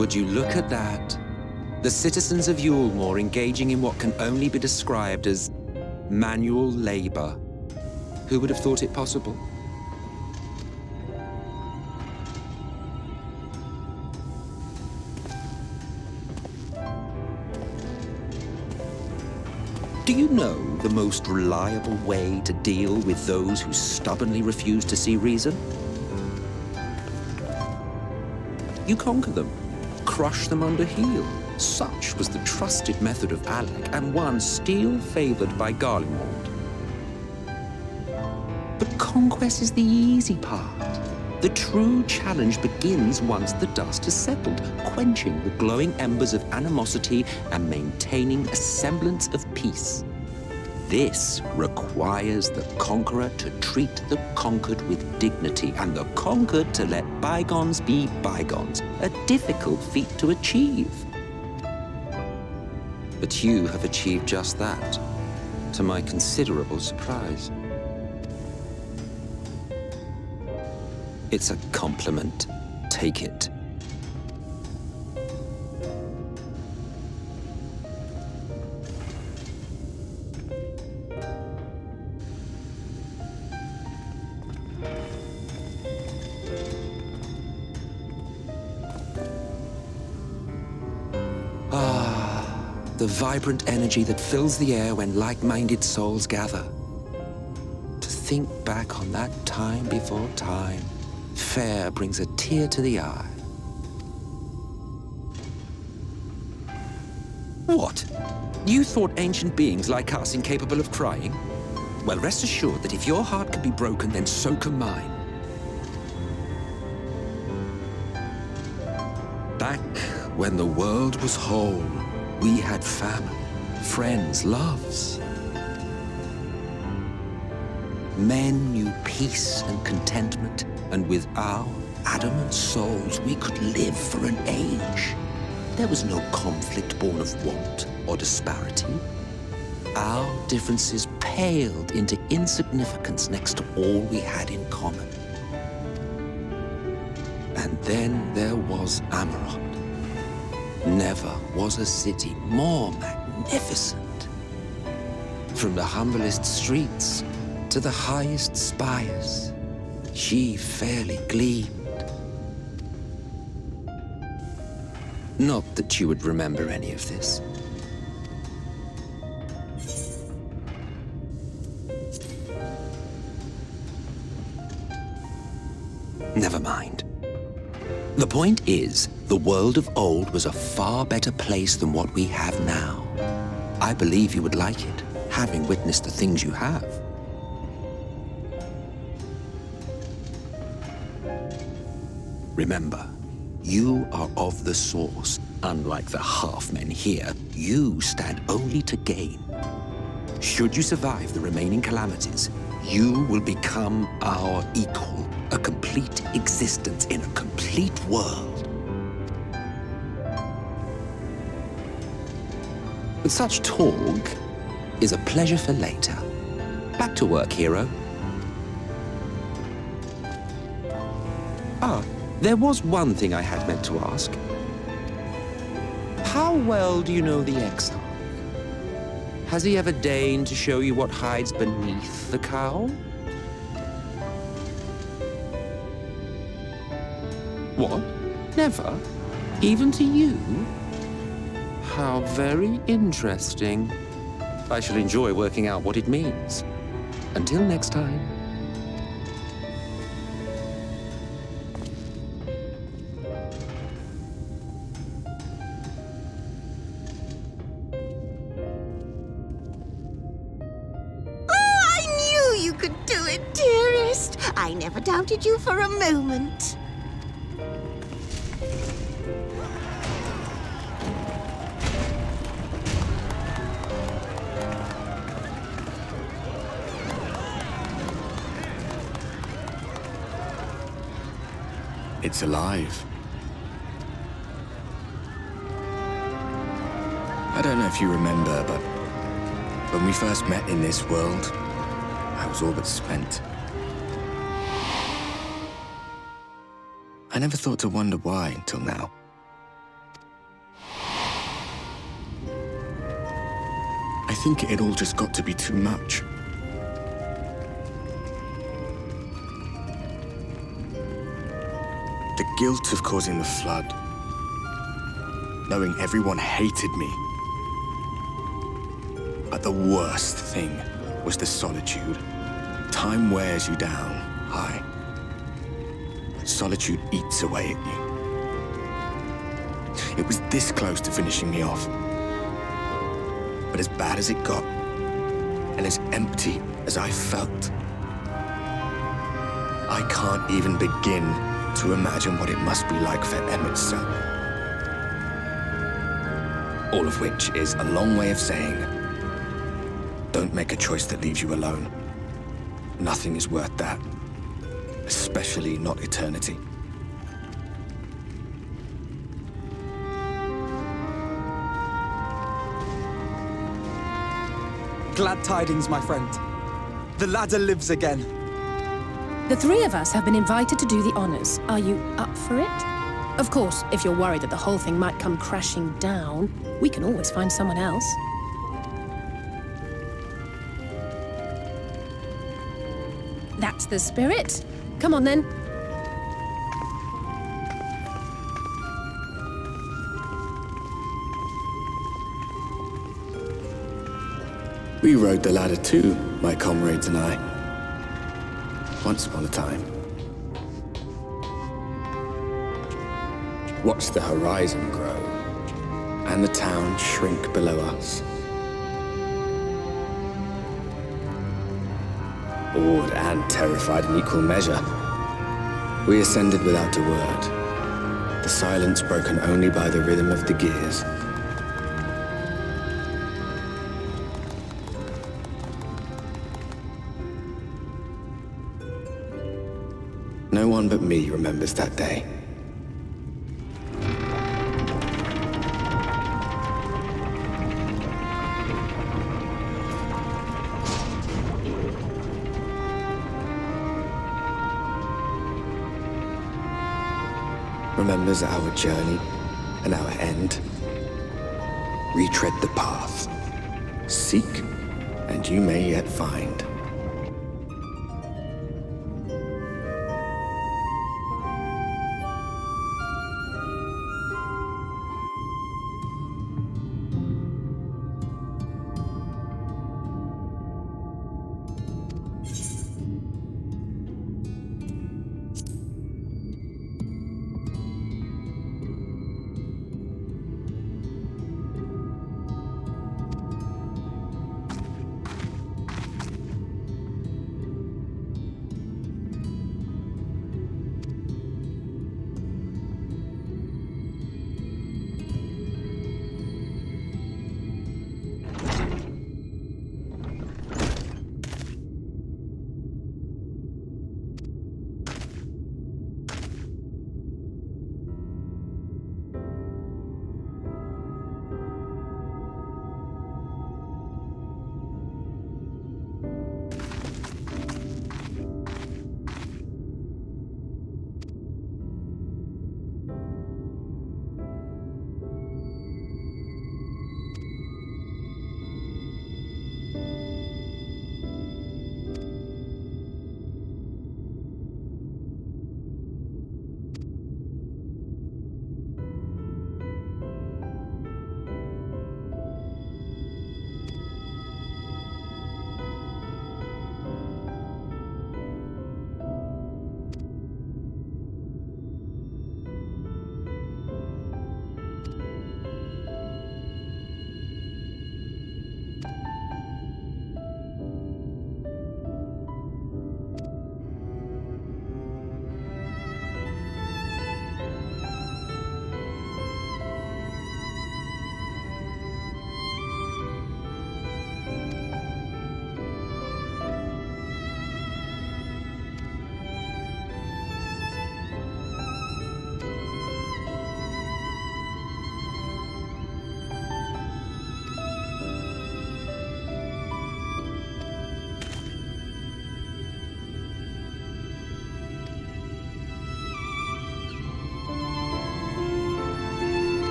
Would you look at that? The citizens of Yulemore engaging in what can only be described as manual labor. Who would have thought it possible? Do you know the most reliable way to deal with those who stubbornly refuse to see reason? You conquer them, crush them under heel. Such was the trusted method of Alec, and one still favored by Garlemald. But conquest is the easy part. The true challenge begins once the dust has settled, quenching the glowing embers of animosity and maintaining a semblance of peace. This requires the conqueror to treat the conquered with dignity, and the conquered to let bygones be bygones, a difficult feat to achieve. But you have achieved just that, to my considerable surprise. It's a compliment. Take it. The vibrant energy that fills the air when like-minded souls gather. To think back on that time before time, fair brings a tear to the eye. What? You thought ancient beings like us incapable of crying? Well, rest assured that if your heart can be broken, then so can mine. Back when the world was whole, we had family, friends, loves. Men knew peace and contentment, and with our adamant souls, we could live for an age. There was no conflict born of want or disparity. Our differences paled into insignificance next to all we had in common. And then there was Amarok. Never was a city more magnificent. From the humblest streets to the highest spires, she fairly gleamed. Not that you would remember any of this. Never mind. The point is, the world of old was a far better place than what we have now. I believe you would like it, having witnessed the things you have. Remember, you are of the source. Unlike the half-men here, you stand only to gain. Should you survive the remaining calamities, you will become our equal, a complete existence in a complete world. But such talk is a pleasure for later. Back to work, hero. Ah, there was one thing I had meant to ask. How well do you know the Exarch? Has he ever deigned to show you what hides beneath the cowl? What? Never? Even to you? How very interesting. I shall enjoy working out what it means. Until next time. I never doubted you for a moment. It's alive. I don't know if you remember, but when we first met in this world, I was all but spent. I never thought to wonder why until now. I think it all just got to be too much. The guilt of causing the flood. Knowing everyone hated me. But the worst thing was the solitude. Time wears you down, Hai. Solitude eats away at you. It was this close to finishing me off. But as bad as it got, and as empty as I felt, I can't even begin to imagine what it must be like for Emmett's son. All of which is a long way of saying, don't make a choice that leaves you alone. Nothing is worth that, especially not eternity. Glad tidings, my friend. The ladder lives again. The three of us have been invited to do the honors. Are you up for it? Of course, if you're worried that the whole thing might come crashing down, we can always find someone else. That's the spirit. Come on, then. We rode the ladder too, my comrades and I. Once upon a time. Watched the horizon grow, and the town shrink below us. Awed and terrified in equal measure, we ascended without a word, the silence broken only by the rhythm of the gears. No one but me remembers that day. Remembers our journey and our end. Retread the path. Seek, and you may yet find.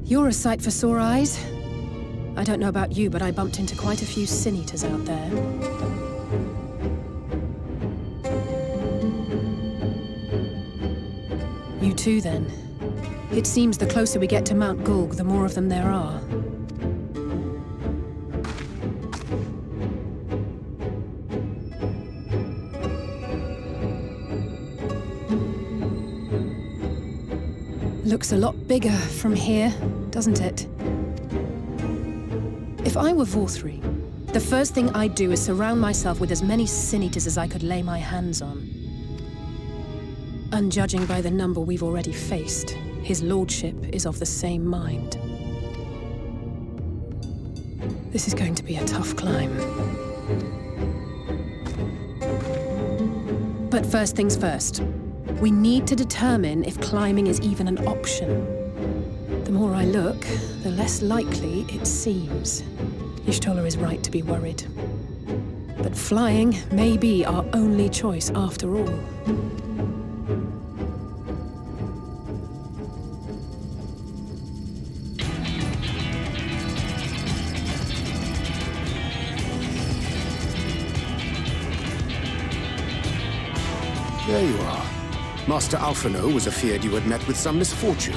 You're a sight for sore eyes. I don't know about you, but I bumped into quite a few sin-eaters out there. You too, then. It seems the closer we get to Mount Gulg, the more of them there are. Looks a lot bigger from here, doesn't it? If I were Vorthri, the first thing I'd do is surround myself with as many sin-eaters as I could lay my hands on. And judging by the number we've already faced, his lordship is of the same mind. This is going to be a tough climb. But first things first. We need to determine if climbing is even an option. The more I look, the less likely it seems. Y'shtola is right to be worried. But flying may be our only choice after all. There you are. Master Alphino was afeard you had met with some misfortune.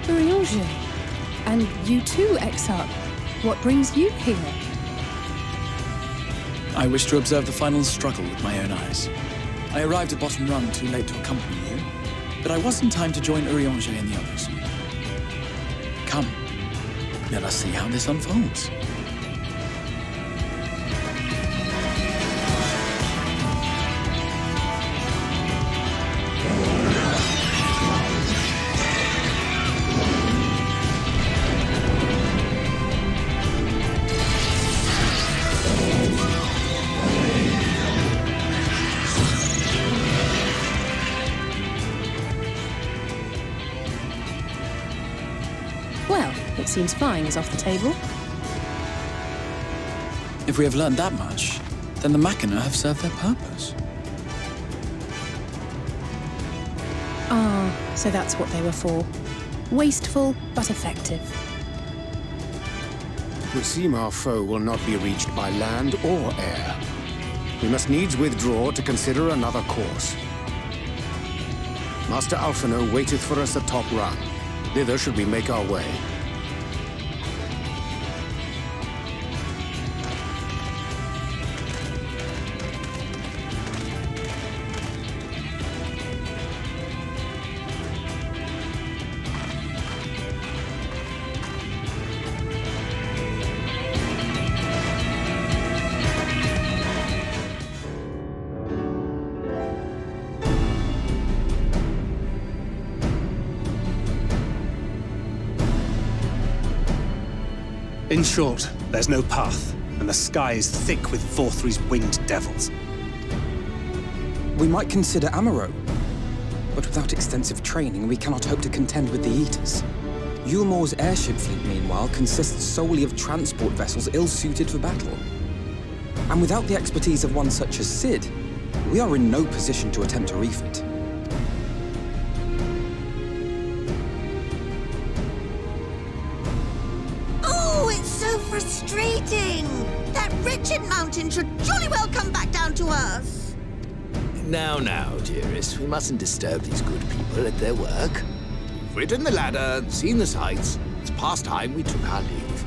Urianger. And you too, Exarch. What brings you here? I wish to observe the final struggle with my own eyes. I arrived at Bottom Rung too late to accompany you, but I was in time to join Urianger and the others. Come, let us see how this unfolds. It seems flying is off the table. If we have learned that much, then the Machina have served their purpose. Ah, so that's what they were for. Wasteful, but effective. It would seem our foe will not be reached by land or air. We must needs withdraw to consider another course. Master Alphino waiteth for us atop Rung. Thither should we make our way. In short, there's no path, and the sky is thick with Vorthri's winged devils. We might consider Amaro, but without extensive training, we cannot hope to contend with the Eaters. Yulmore's airship fleet, meanwhile, consists solely of transport vessels ill-suited for battle. And without the expertise of one such as Cid, we are in no position to attempt a refit. Frustrating! That wretched mountain should jolly well come back down to us! Now, dearest, we mustn't disturb these good people at their work. We've ridden the ladder and seen the sights. It's past time we took our leave.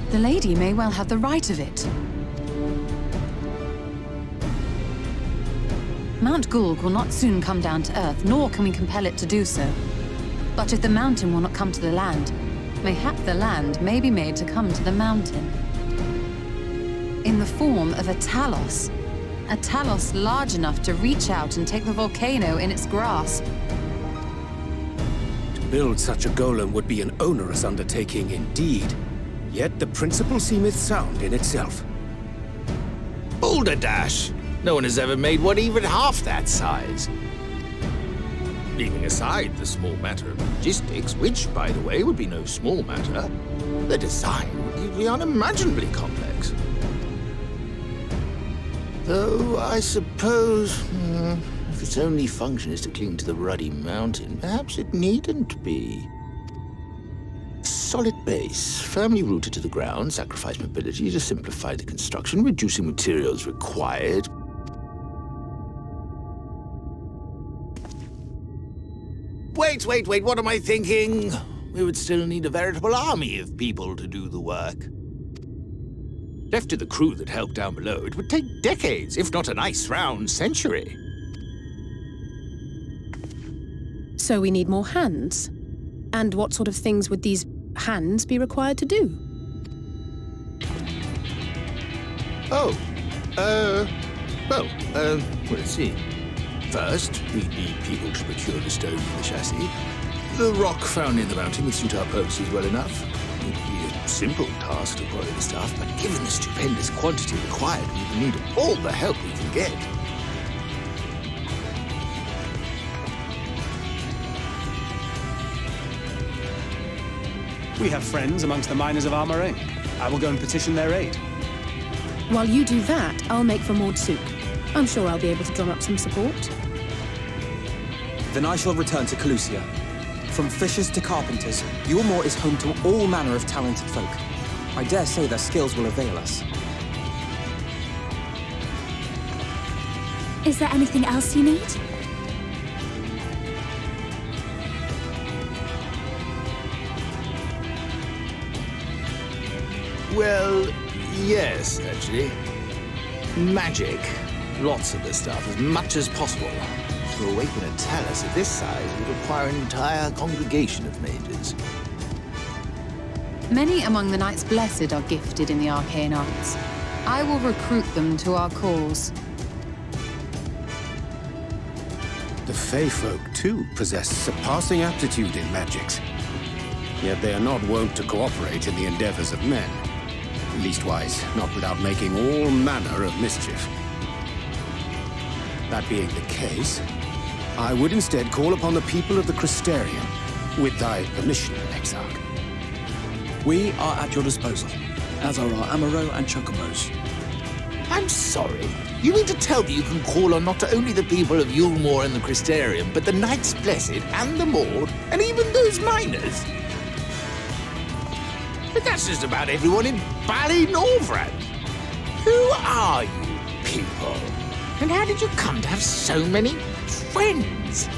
The lady may well have the right of it. Mount Gulg will not soon come down to Earth, nor can we compel it to do so. But if the mountain will not come to the land, mayhap the land may be made to come to the mountain. In the form of a Talos large enough to reach out and take the volcano in its grasp. To build such a golem would be an onerous undertaking indeed. Yet the principle seemeth sound in itself. Balderdash! No one has ever made one even half that size. Leaving aside the small matter of logistics, which, by the way, would be no small matter, the design would be unimaginably complex. Though I suppose if its only function is to cling to the ruddy mountain, perhaps it needn't be. Solid base, firmly rooted to the ground, sacrifice mobility to simplify the construction, reducing materials required. Wait, what am I thinking? We would still need a veritable army of people to do the work. Left to the crew that helped down below, it would take decades, if not a nice round century. So we need more hands. And what sort of things would these hands be required to do? Let's see. First, we need people to procure the stone for the chassis. The rock found in the mountain would suit our purposes well enough. It would be a simple task to acquire the stuff, but given the stupendous quantity required, we will need all the help we can get. We have friends amongst the miners of Armoring. I will go and petition their aid. While you do that, I'll make for Maud Souk. I'm sure I'll be able to drum up some support. Then I shall return to Calusia. From fishers to carpenters, Yulmore is home to all manner of talented folk. I dare say their skills will avail us. Is there anything else you need? Well, yes, actually. Magic. Lots of the stuff, as much as possible. To awaken a talus of this size would require an entire congregation of mages. Many among the Knights Blessed are gifted in the arcane arts. I will recruit them to our cause. The Fey folk, too, possess surpassing aptitude in magics. Yet they are not wont to cooperate in the endeavors of men. Leastwise, not without making all manner of mischief. That being the case, I would instead call upon the people of the Crystarium, with thy permission, Exarch. We are at your disposal, as are our Amaro and Chocobos. I'm sorry. You mean to tell me you can call on not only the people of Yulmore and the Crystarium, but the Knights Blessed and the Maud, and even those miners? But that's just about everyone in Ballynorvrand. Who are you people? And how did you come to have so many friends?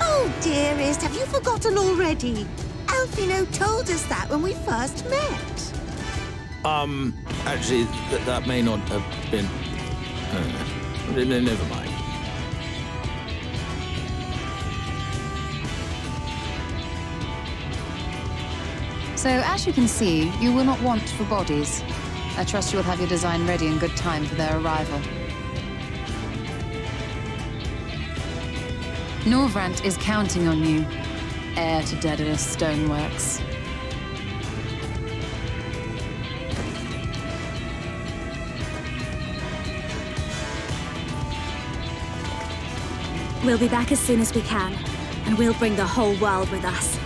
Oh, dearest, have you forgotten already? Alfino told us that when we first met. Actually, that may not have been... never mind. So, as you can see, you will not want for bodies. I trust you will have your design ready in good time for their arrival. Norvrant is counting on you, heir to Daedalus Stoneworks. We'll be back as soon as we can, and we'll bring the whole world with us.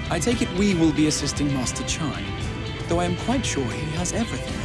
I take it we will be assisting Master Chai, though I am quite sure he has everything